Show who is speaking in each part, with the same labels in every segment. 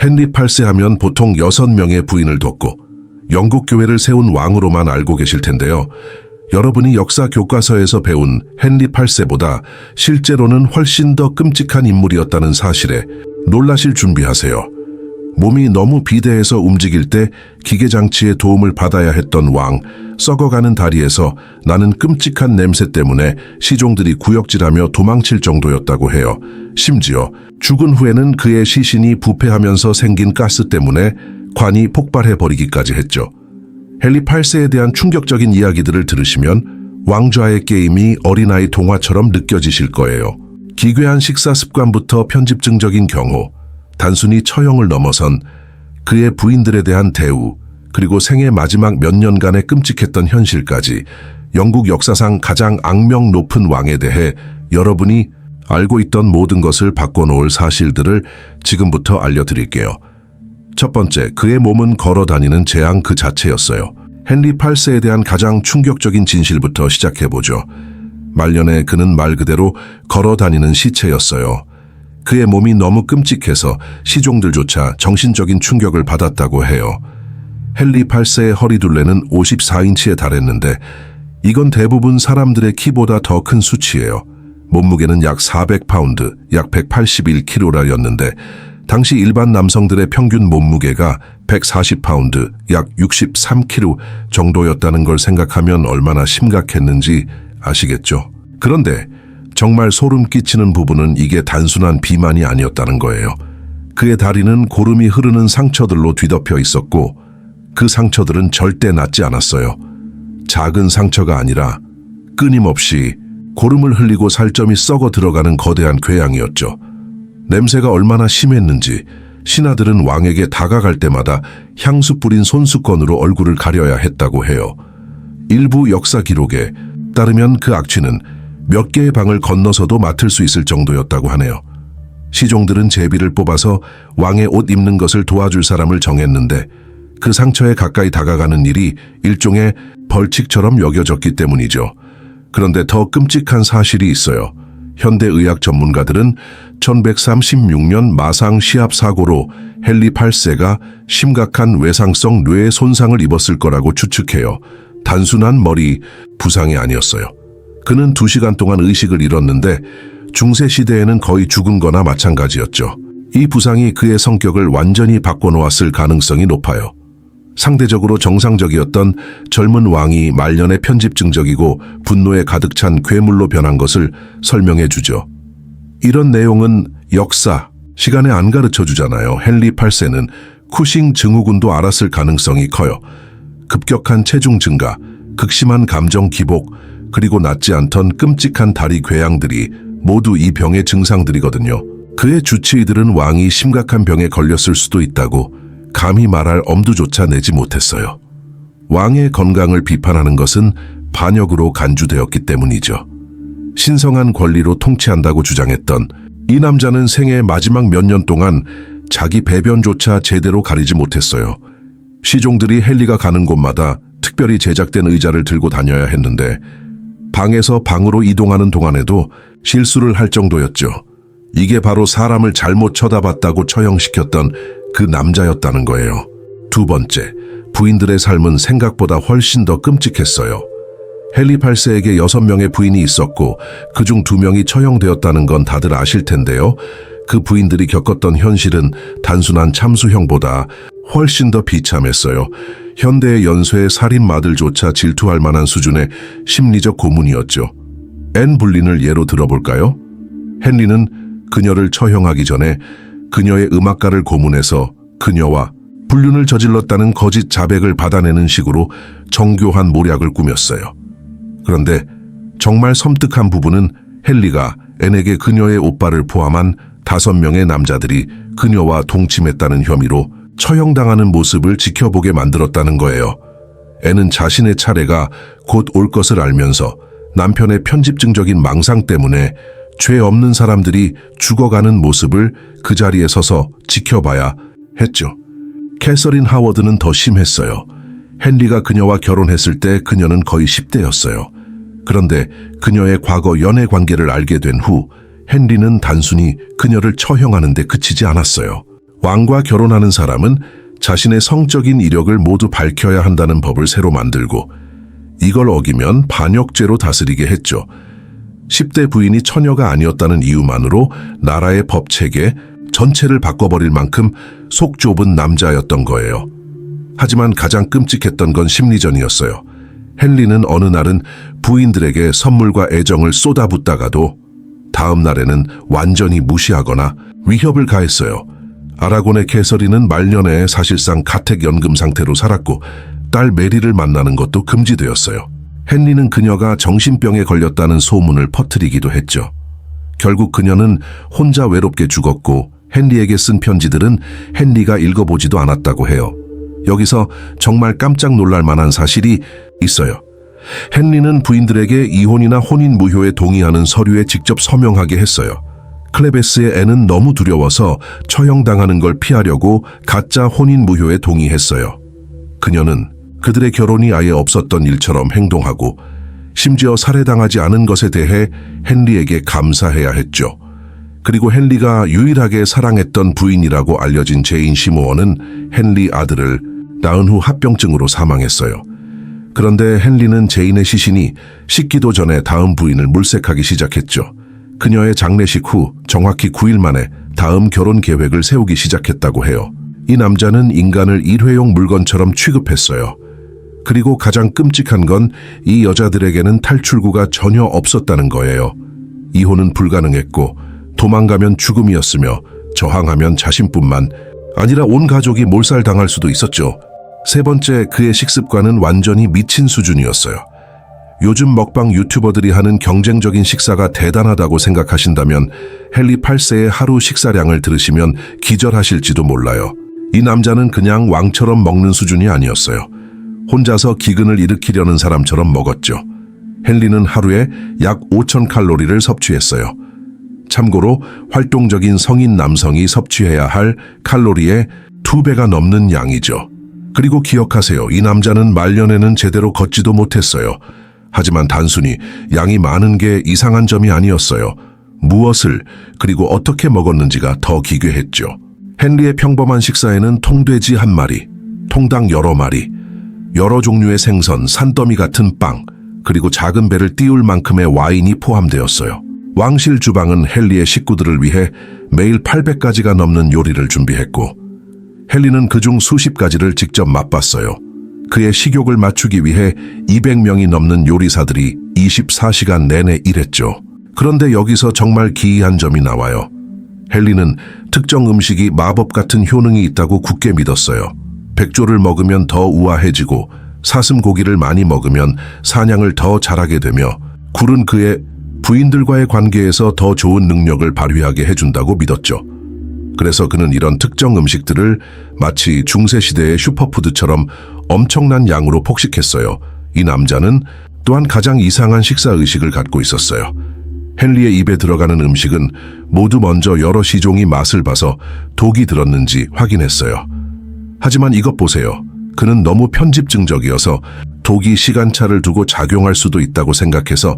Speaker 1: 헨리 8세 하면 보통 6명의 부인을 뒀고 영국 교회를 세운 왕으로만 알고 계실 텐데요. 여러분이 역사 교과서에서 배운 헨리 8세보다 실제로는 훨씬 더 끔찍한 인물이었다는 사실에 놀라실 준비하세요. 몸이 너무 비대해서 움직일 때 기계장치의 도움을 받아야 했던 왕, 썩어가는 다리에서 나는 끔찍한 냄새 때문에 시종들이 구역질하며 도망칠 정도였다고 해요. 심지어 죽은 후에는 그의 시신이 부패하면서 생긴 가스 때문에 관이 폭발해버리기까지 했죠. 헨리 8세에 대한 충격적인 이야기들을 들으시면 왕좌의 게임이 어린아이 동화처럼 느껴지실 거예요. 기괴한 식사 습관부터 편집증적인 경호, 단순히 처형을 넘어선 그의 부인들에 대한 대우, 그리고 생애 마지막 몇 년간의 끔찍했던 현실까지 영국 역사상 가장 악명 높은 왕에 대해 여러분이 알고 있던 모든 것을 바꿔놓을 사실들을 지금부터 알려드릴게요. 첫 번째, 그의 몸은 걸어다니는 재앙 그 자체였어요. 헨리 8세에 대한 가장 충격적인 진실부터 시작해보죠. 말년에 그는 말 그대로 걸어다니는 시체였어요. 그의 몸이 너무 끔찍해서 시종들조차 정신적인 충격을 받았다고 해요. 헨리 8세의 허리둘레는 54인치에 달했는데 이건 대부분 사람들의 키보다 더 큰 수치예요. 몸무게는 약 400파운드, 약 181kg였는데 당시 일반 남성들의 평균 몸무게가 140파운드, 약 63kg 정도였다는 걸 생각하면 얼마나 심각했는지 아시겠죠? 그런데 정말 소름 끼치는 부분은 이게 단순한 비만이 아니었다는 거예요. 그의 다리는 고름이 흐르는 상처들로 뒤덮여 있었고 그 상처들은 절대 낫지 않았어요. 작은 상처가 아니라 끊임없이 고름을 흘리고 살점이 썩어 들어가는 거대한 궤양이었죠. 냄새가 얼마나 심했는지 신하들은 왕에게 다가갈 때마다 향수 뿌린 손수건으로 얼굴을 가려야 했다고 해요. 일부 역사 기록에 따르면 그 악취는 몇 개의 방을 건너서도 맡을 수 있을 정도였다고 하네요. 시종들은 제비를 뽑아서 왕의 옷 입는 것을 도와줄 사람을 정했는데 그 상처에 가까이 다가가는 일이 일종의 벌칙처럼 여겨졌기 때문이죠. 그런데 더 끔찍한 사실이 있어요. 현대의학 전문가들은 1136년 마상 시합 사고로 헨리 8세가 심각한 외상성 뇌 손상을 입었을 거라고 추측해요. 단순한 머리 부상이 아니었어요. 그는 2시간 동안 의식을 잃었는데 중세 시대에는 거의 죽은 거나 마찬가지였죠. 이 부상이 그의 성격을 완전히 바꿔놓았을 가능성이 높아요. 상대적으로 정상적이었던 젊은 왕이 말년에 편집증적이고 분노에 가득 찬 괴물로 변한 것을 설명해 주죠. 이런 내용은 역사, 시간에 안 가르쳐 주잖아요. 헨리 8세는 쿠싱 증후군도 앓았을 가능성이 커요. 급격한 체중 증가, 극심한 감정 기복, 그리고 낫지 않던 끔찍한 다리 궤양들이 모두 이 병의 증상들이거든요. 그의 주치의들은 왕이 심각한 병에 걸렸을 수도 있다고 감히 말할 엄두조차 내지 못했어요. 왕의 건강을 비판하는 것은 반역으로 간주되었기 때문이죠. 신성한 권리로 통치한다고 주장했던 이 남자는 생애 마지막 몇 년 동안 자기 배변조차 제대로 가리지 못했어요. 시종들이 헨리가 가는 곳마다 특별히 제작된 의자를 들고 다녀야 했는데 방에서 방으로 이동하는 동안에도 실수를 할 정도였죠. 이게 바로 사람을 잘못 쳐다봤다고 처형시켰던 그 남자였다는 거예요. 두 번째, 부인들의 삶은 생각보다 훨씬 더 끔찍했어요. 헨리 8세에게 6명의 부인이 있었고 그중 2명이 처형되었다는 건 다들 아실 텐데요. 그 부인들이 겪었던 현실은 단순한 참수형보다 훨씬 더 비참했어요. 현대의 연쇄 살인마들조차 질투할 만한 수준의 심리적 고문이었죠. 앤 불린을 예로 들어볼까요? 헨리는 그녀를 처형하기 전에 그녀의 음악가를 고문해서 그녀와 불륜을 저질렀다는 거짓 자백을 받아내는 식으로 정교한 모략을 꾸몄어요. 그런데 정말 섬뜩한 부분은 헨리가 앤에게 그녀의 오빠를 포함한 5명의 남자들이 그녀와 동침했다는 혐의로 처형당하는 모습을 지켜보게 만들었다는 거예요. 앤은 자신의 차례가 곧 올 것을 알면서 남편의 편집증적인 망상 때문에 죄 없는 사람들이 죽어가는 모습을 그 자리에 서서 지켜봐야 했죠. 캐서린 하워드는 더 심했어요. 헨리가 그녀와 결혼했을 때 그녀는 거의 10대였어요. 그런데 그녀의 과거 연애 관계를 알게 된 후 헨리는 단순히 그녀를 처형하는 데 그치지 않았어요. 왕과 결혼하는 사람은 자신의 성적인 이력을 모두 밝혀야 한다는 법을 새로 만들고 이걸 어기면 반역죄로 다스리게 했죠. 10대 부인이 처녀가 아니었다는 이유만으로 나라의 법 체계 전체를 바꿔버릴 만큼 속 좁은 남자였던 거예요. 하지만 가장 끔찍했던 건 심리전이었어요. 헨리는 어느 날은 부인들에게 선물과 애정을 쏟아붓다가도 다음 날에는 완전히 무시하거나 위협을 가했어요. 아라곤의 캐서린은 말년에 사실상 가택연금 상태로 살았고 딸 메리를 만나는 것도 금지되었어요. 헨리는 그녀가 정신병에 걸렸다는 소문을 퍼뜨리기도 했죠. 결국 그녀는 혼자 외롭게 죽었고 헨리에게 쓴 편지들은 헨리가 읽어보지도 않았다고 해요. 여기서 정말 깜짝 놀랄 만한 사실이 있어요. 헨리는 부인들에게 이혼이나 혼인 무효에 동의하는 서류에 직접 서명하게 했어요. 클레베스의 애는 너무 두려워서 처형당하는 걸 피하려고 가짜 혼인 무효에 동의했어요. 그녀는 그들의 결혼이 아예 없었던 일처럼 행동하고 심지어 살해당하지 않은 것에 대해 헨리에게 감사해야 했죠. 그리고 헨리가 유일하게 사랑했던 부인이라고 알려진 제인 시무어는 헨리 아들을 낳은 후 합병증으로 사망했어요. 그런데 헨리는 제인의 시신이 식기도 전에 다음 부인을 물색하기 시작했죠. 그녀의 장례식 후 정확히 9일 만에 다음 결혼 계획을 세우기 시작했다고 해요. 이 남자는 인간을 일회용 물건처럼 취급했어요. 그리고 가장 끔찍한 건 이 여자들에게는 탈출구가 전혀 없었다는 거예요. 이혼은 불가능했고 도망가면 죽음이었으며 저항하면 자신뿐만 아니라 온 가족이 몰살당할 수도 있었죠. 세 번째, 그의 식습관은 완전히 미친 수준이었어요. 요즘 먹방 유튜버들이 하는 경쟁적인 식사가 대단하다고 생각하신다면 헨리 8세의 하루 식사량을 들으시면 기절하실지도 몰라요. 이 남자는 그냥 왕처럼 먹는 수준이 아니었어요. 혼자서 기근을 일으키려는 사람처럼 먹었죠. 헨리는 하루에 약 5,000칼로리를 섭취했어요. 참고로 활동적인 성인 남성이 섭취해야 할 칼로리의 2배가 넘는 양이죠. 그리고 기억하세요. 이 남자는 말년에는 제대로 걷지도 못했어요. 하지만 단순히 양이 많은 게 이상한 점이 아니었어요. 무엇을 그리고 어떻게 먹었는지가 더 기괴했죠. 헨리의 평범한 식사에는 통돼지 1마리, 통닭 여러 마리, 여러 종류의 생선, 산더미 같은 빵, 그리고 작은 배를 띄울 만큼의 와인이 포함되었어요. 왕실 주방은 헨리의 식구들을 위해 매일 800가지가 넘는 요리를 준비했고 헨리는 그중 수십 가지를 직접 맛봤어요. 그의 식욕을 맞추기 위해 200명이 넘는 요리사들이 24시간 내내 일했죠. 그런데 여기서 정말 기이한 점이 나와요. 헨리는 특정 음식이 마법 같은 효능이 있다고 굳게 믿었어요. 백조를 먹으면 더 우아해지고 사슴고기를 많이 먹으면 사냥을 더 잘하게 되며 굴은 그의 부인들과의 관계에서 더 좋은 능력을 발휘하게 해준다고 믿었죠. 그래서 그는 이런 특정 음식들을 마치 중세시대의 슈퍼푸드처럼 엄청난 양으로 폭식했어요. 이 남자는 또한 가장 이상한 식사의식을 갖고 있었어요. 헨리의 입에 들어가는 음식은 모두 먼저 여러 시종이 맛을 봐서 독이 들었는지 확인했어요. 하지만 이것 보세요. 그는 너무 편집증적이어서 독이 시간차를 두고 작용할 수도 있다고 생각해서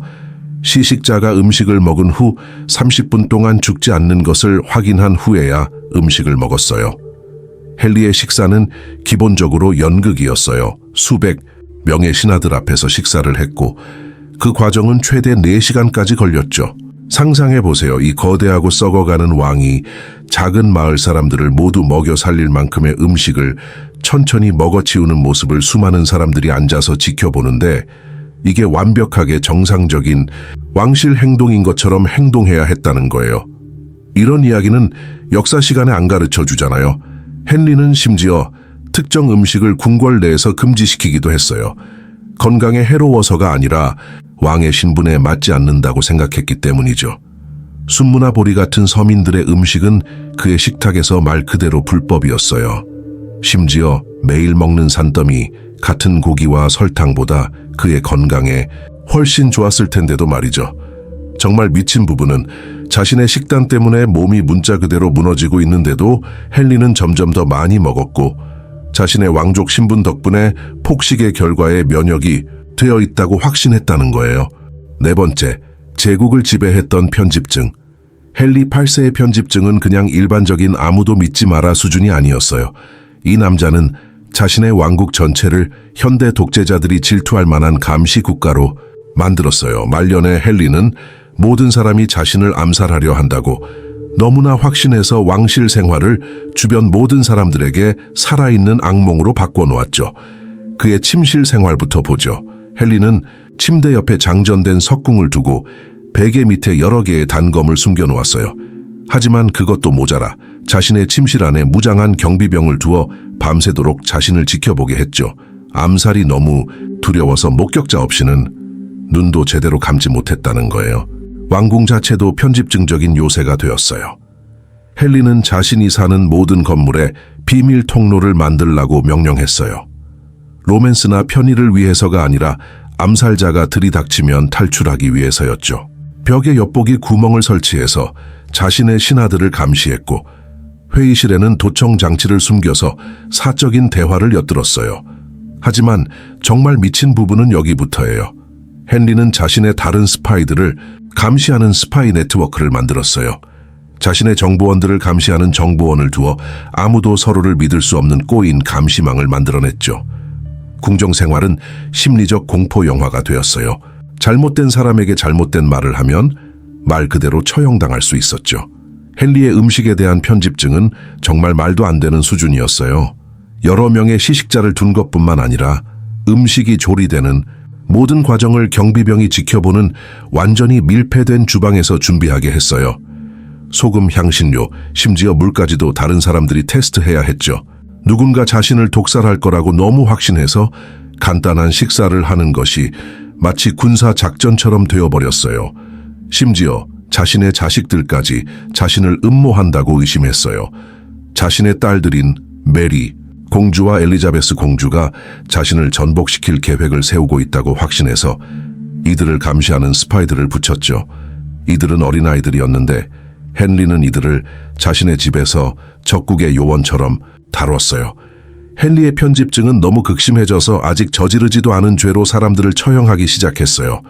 Speaker 1: 시식자가 음식을 먹은 후 30분 동안 죽지 않는 것을 확인한 후에야 음식을 먹었어요. 헨리의 식사는 기본적으로 연극이었어요. 수백 명의 신하들 앞에서 식사를 했고 그 과정은 최대 4시간까지 걸렸죠. 상상해보세요. 이 거대하고 썩어가는 왕이 작은 마을 사람들을 모두 먹여 살릴 만큼의 음식을 천천히 먹어치우는 모습을 수많은 사람들이 앉아서 지켜보는데 이게 완벽하게 정상적인 왕실 행동인 것처럼 행동해야 했다는 거예요. 이런 이야기는 역사 시간에 안 가르쳐 주잖아요. 헨리는 심지어 특정 음식을 궁궐 내에서 금지시키기도 했어요. 건강에 해로워서가 아니라 왕의 신분에 맞지 않는다고 생각했기 때문이죠. 순무나 보리 같은 서민들의 음식은 그의 식탁에서 말 그대로 불법이었어요. 심지어 매일 먹는 산더미, 같은 고기와 설탕보다 그의 건강에 훨씬 좋았을 텐데도 말이죠. 정말 미친 부분은 자신의 식단 때문에 몸이 문자 그대로 무너지고 있는데도 헨리는 점점 더 많이 먹었고 자신의 왕족 신분 덕분에 폭식의 결과에 면역이 되어 있다고 확신했다는 거예요. 네 번째, 제국을 지배했던 편집증. 헨리 8세의 편집증은 그냥 일반적인 아무도 믿지 마라 수준이 아니었어요. 이 남자는 자신의 왕국 전체를 현대 독재자들이 질투할 만한 감시 국가로 만들었어요. 말년에 헨리는 모든 사람이 자신을 암살하려 한다고 너무나 확신해서 왕실 생활을 주변 모든 사람들에게 살아있는 악몽으로 바꿔놓았죠. 그의 침실 생활부터 보죠. 헨리는 침대 옆에 장전된 석궁을 두고 베개 밑에 여러 개의 단검을 숨겨놓았어요. 하지만 그것도 모자라 자신의 침실 안에 무장한 경비병을 두어 밤새도록 자신을 지켜보게 했죠. 암살이 너무 두려워서 목격자 없이는 눈도 제대로 감지 못했다는 거예요. 왕궁 자체도 편집증적인 요새가 되었어요. 헨리는 자신이 사는 모든 건물에 비밀 통로를 만들라고 명령했어요. 로맨스나 편의를 위해서가 아니라 암살자가 들이닥치면 탈출하기 위해서였죠. 벽에 엿보기 구멍을 설치해서 자신의 신하들을 감시했고 회의실에는 도청 장치를 숨겨서 사적인 대화를 엿들었어요. 하지만 정말 미친 부분은 여기부터예요. 헨리는 자신의 다른 스파이들을 감시하는 스파이 네트워크를 만들었어요. 자신의 정보원들을 감시하는 정보원을 두어 아무도 서로를 믿을 수 없는 꼬인 감시망을 만들어냈죠. 궁정 생활은 심리적 공포 영화가 되었어요. 잘못된 사람에게 잘못된 말을 하면 말 그대로 처형당할 수 있었죠. 헨리의 음식에 대한 편집증은 정말 말도 안 되는 수준이었어요. 여러 명의 시식자를 둔 것뿐만 아니라 음식이 조리되는 모든 과정을 경비병이 지켜보는 완전히 밀폐된 주방에서 준비하게 했어요. 소금, 향신료, 심지어 물까지도 다른 사람들이 테스트해야 했죠. 누군가 자신을 독살할 거라고 너무 확신해서 간단한 식사를 하는 것이 마치 군사 작전처럼 되어버렸어요. 심지어 자신의 자식들까지 자신을 음모한다고 의심했어요. 자신의 딸들인 메리, 공주와 엘리자베스 공주가 자신을 전복시킬 계획을 세우고 있다고 확신해서 이들을 감시하는 스파이들을 붙였죠. 이들은 어린아이들이었는데 헨리는 이들을 자신의 집에서 적국의 요원처럼 다뤘어요. 헨리의 편집증은 너무 극심해져서 아직 저지르지도 않은 죄로 사람들을 처형하기 시작했어요.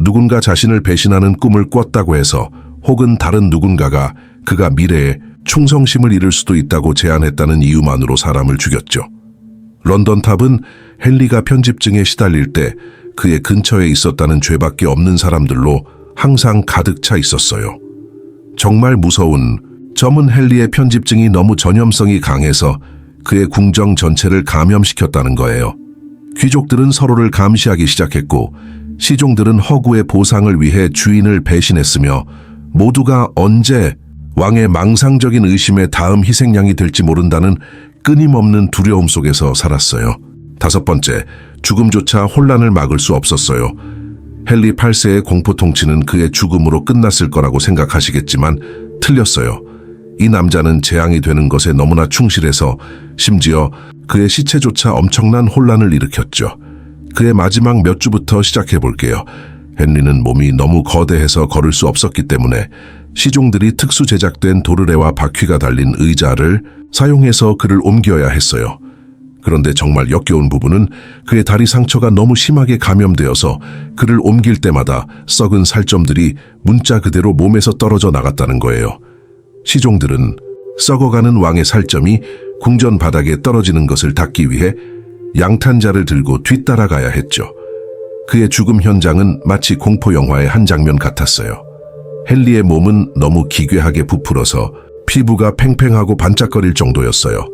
Speaker 1: 누군가 자신을 배신하는 꿈을 꿨다고 해서 혹은 다른 누군가가 그가 미래에 충성심을 잃을 수도 있다고 제안했다는 이유만으로 사람을 죽였죠. 런던탑은 헨리가 편집증에 시달릴 때 그의 근처에 있었다는 죄밖에 없는 사람들로 항상 가득 차 있었어요. 정말 무서운 점은 헨리의 편집증이 너무 전염성이 강해서 그의 궁정 전체를 감염시켰다는 거예요. 귀족들은 서로를 감시하기 시작했고 시종들은 허구의 보상을 위해 주인을 배신했으며 모두가 언제 왕의 망상적인 의심의 다음 희생양이 될지 모른다는 끊임없는 두려움 속에서 살았어요. 5번째, 죽음조차 혼란을 막을 수 없었어요. 헨리 8세의 공포 통치는 그의 죽음으로 끝났을 거라고 생각하시겠지만 틀렸어요. 이 남자는 재앙이 되는 것에 너무나 충실해서 심지어 그의 시체조차 엄청난 혼란을 일으켰죠. 그의 마지막 몇 주부터 시작해 볼게요. 헨리는 몸이 너무 거대해서 걸을 수 없었기 때문에 시종들이 특수 제작된 도르래와 바퀴가 달린 의자를 사용해서 그를 옮겨야 했어요. 그런데 정말 역겨운 부분은 그의 다리 상처가 너무 심하게 감염되어서 그를 옮길 때마다 썩은 살점들이 문자 그대로 몸에서 떨어져 나갔다는 거예요. 시종들은 썩어가는 왕의 살점이 궁전 바닥에 떨어지는 것을 닦기 위해 양탄자를 들고 뒤따라가야 했죠. 그의 죽음 현장은 마치 공포 영화의 한 장면 같았어요. 헨리의 몸은 너무 기괴하게 부풀어서 피부가 팽팽하고 반짝거릴 정도였어요.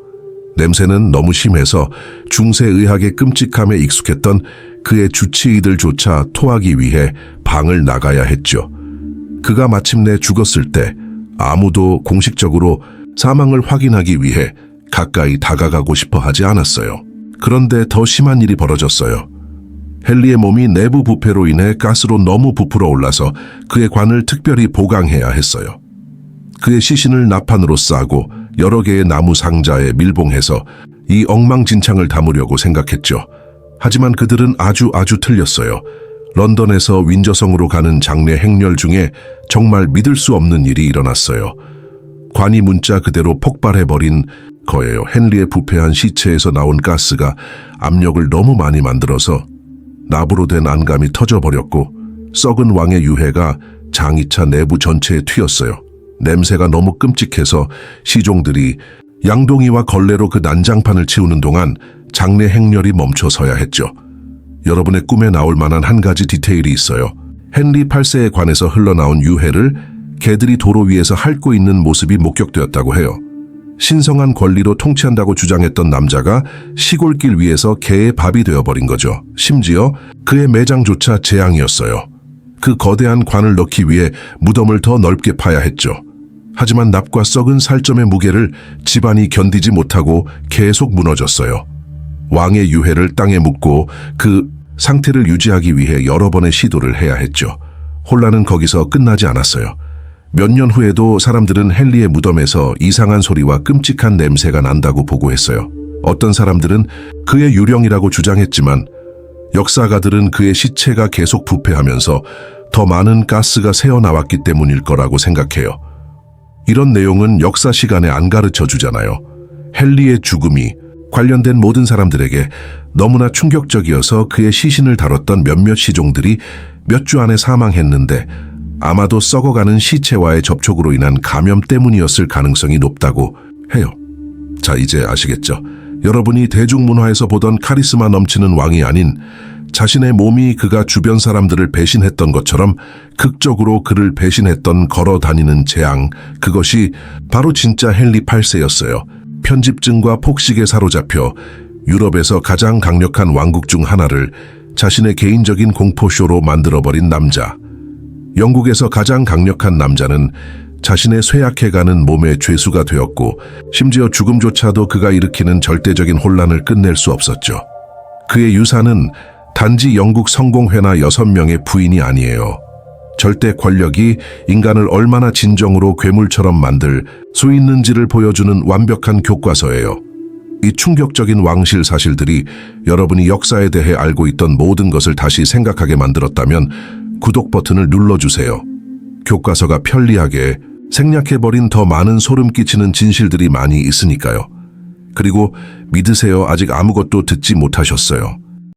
Speaker 1: 냄새는 너무 심해서 중세의학의 끔찍함에 익숙했던 그의 주치의들조차 토하기 위해 방을 나가야 했죠. 그가 마침내 죽었을 때 아무도 공식적으로 사망을 확인하기 위해 가까이 다가가고 싶어 하지 않았어요. 그런데 더 심한 일이 벌어졌어요. 헨리의 몸이 내부 부패로 인해 가스로 너무 부풀어 올라서 그의 관을 특별히 보강해야 했어요. 그의 시신을 나판으로 싸고 여러 개의 나무 상자에 밀봉해서 이 엉망진창을 담으려고 생각했죠. 하지만 그들은 아주 틀렸어요. 런던에서 윈저성으로 가는 장례 행렬 중에 정말 믿을 수 없는 일이 일어났어요. 관이 문자 그대로 폭발해버린 거예요. 헨리의 부패한 시체에서 나온 가스가 압력을 너무 많이 만들어서 납으로 된 안감이 터져버렸고 썩은 왕의 유해가 장의차 내부 전체에 튀었어요. 냄새가 너무 끔찍해서 시종들이 양동이와 걸레로 그 난장판을 치우는 동안 장례 행렬이 멈춰서야 했죠. 여러분의 꿈에 나올 만한 한 가지 디테일이 있어요. 헨리 8세에 관해서 흘러나온 유해를 개들이 도로 위에서 핥고 있는 모습이 목격되었다고 해요. 신성한 권리로 통치한다고 주장했던 남자가 시골길 위에서 개의 밥이 되어버린 거죠. 심지어 그의 매장조차 재앙이었어요. 그 거대한 관을 넣기 위해 무덤을 더 넓게 파야 했죠. 하지만 납과 썩은 살점의 무게를 집안이 견디지 못하고 계속 무너졌어요. 왕의 유해를 땅에 묻고 그 상태를 유지하기 위해 여러 번의 시도를 해야 했죠. 혼란은 거기서 끝나지 않았어요. 몇 년 후에도 사람들은 헨리의 무덤에서 이상한 소리와 끔찍한 냄새가 난다고 보고했어요. 어떤 사람들은 그의 유령이라고 주장했지만 역사가들은 그의 시체가 계속 부패하면서 더 많은 가스가 새어나왔기 때문일 거라고 생각해요. 이런 내용은 역사 시간에 안 가르쳐 주잖아요. 헨리의 죽음이 관련된 모든 사람들에게 너무나 충격적이어서 그의 시신을 다뤘던 몇몇 시종들이 몇 주 안에 사망했는데 아마도 썩어가는 시체와의 접촉으로 인한 감염 때문이었을 가능성이 높다고 해요. 자, 이제 아시겠죠? 여러분이 대중문화에서 보던 카리스마 넘치는 왕이 아닌 자신의 몸이 그가 주변 사람들을 배신했던 것처럼 극적으로 그를 배신했던 걸어 다니는 재앙, 그것이 바로 진짜 헨리 8세였어요. 편집증과 폭식에 사로잡혀 유럽에서 가장 강력한 왕국 중 하나를 자신의 개인적인 공포쇼로 만들어버린 남자. 영국에서 가장 강력한 남자는 자신의 쇠약해가는 몸의 죄수가 되었고 심지어 죽음조차도 그가 일으키는 절대적인 혼란을 끝낼 수 없었죠. 그의 유산은 단지 영국 성공회나 6명의 부인이 아니에요. 절대 권력이 인간을 얼마나 진정으로 괴물처럼 만들 수 있는지를 보여주는 완벽한 교과서예요. 이 충격적인 왕실 사실들이 여러분이 역사에 대해 알고 있던 모든 것을 다시 생각하게 만들었다면 구독 버튼을 눌러주세요. 교과서가 편리하게 생략해버린 더 많은 소름 끼치는 진실들이 많이 있으니까요. 그리고 믿으세요, 아직 아무것도 듣지 못하셨어요.